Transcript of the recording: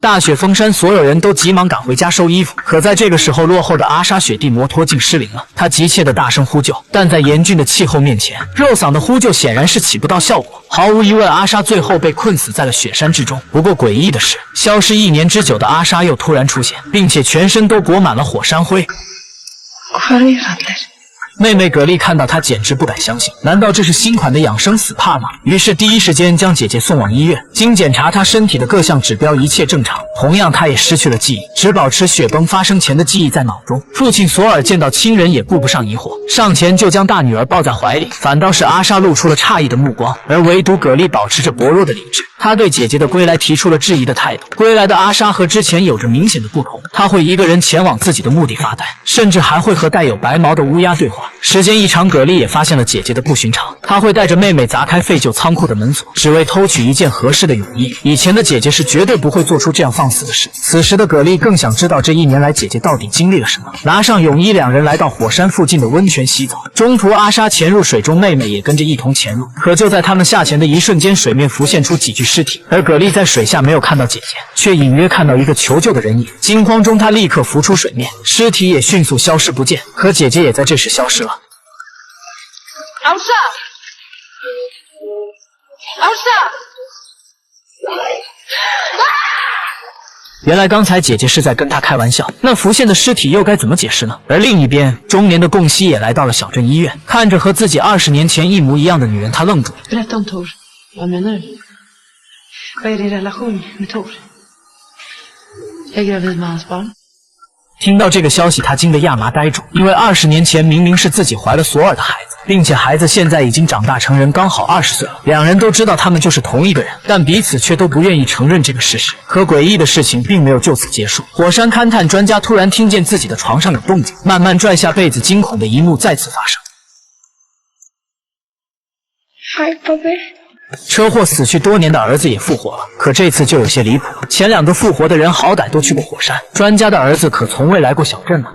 大雪封山，所有人都急忙赶回家收衣服。可在这个时候，落后的阿莎雪地摩托竟失灵了。她急切地大声呼救，但在严峻的气候面前，肉嗓的呼救显然是起不到效果。毫无疑问，阿莎最后被困死在了雪山之中。不过诡异的是，消失1年之久的阿莎又突然出现，并且全身都裹满了火山灰。妹妹葛丽看到她简直不敢相信，难道这是新款的养生死帕吗？于是第一时间将姐姐送往医院。经检查，她身体的各项指标一切正常，同样她也失去了记忆，只保持雪崩发生前的记忆在脑中。父亲索尔见到亲人也顾不上疑惑，上前就将大女儿抱在怀里。反倒是阿莎露出了诧异的目光，而唯独葛丽保持着薄弱的理智。她对姐姐的归来提出了质疑的态度。归来的阿莎和之前有着明显的不同，她会一个人前往自己的目的发呆，甚至还会和带有白毛的乌鸦对话。时间一长，葛丽也发现了姐姐的不寻常，她会带着妹妹砸开废旧仓库的门锁，只为偷取一件合适的泳衣。以前的姐姐是绝对不会做出这样放肆的事，此时的葛丽更想知道这1年来姐姐到底经历了什么。拿上泳衣，两人来到火山附近的温泉洗澡。中途阿莎潜入水中，妹妹也跟着一同潜入。可就在他们下潜的一瞬间，水面浮现出几具尸体，而葛丽在水下没有看到姐姐，却隐约看到一个求救的人影。惊慌中，她立刻浮出水面，尸体也迅速消失不见。可姐姐也在这时消失了。原来刚才姐姐是在跟她开玩笑，那浮现的尸体又该怎么解释呢？而另一边，中年的贡西也来到了小镇医院，看着和自己20年前一模一样的女人，她愣住了。听到这个消息，他惊得亚麻呆住，因为20年前明明是自己怀了索尔的孩子，并且孩子现在已经长大成人，刚好20岁了。两人都知道他们就是同一个人，但彼此却都不愿意承认这个事实。可诡异的事情并没有就此结束，火山勘探专家突然听见自己的床上有动静，慢慢拽下被子，惊恐的一幕再次发生。Hi, Bobby。车祸死去多年的儿子也复活了，可这次就有些离谱。前2个复活的人好歹都去过火山，专家的儿子可从未来过小镇呢。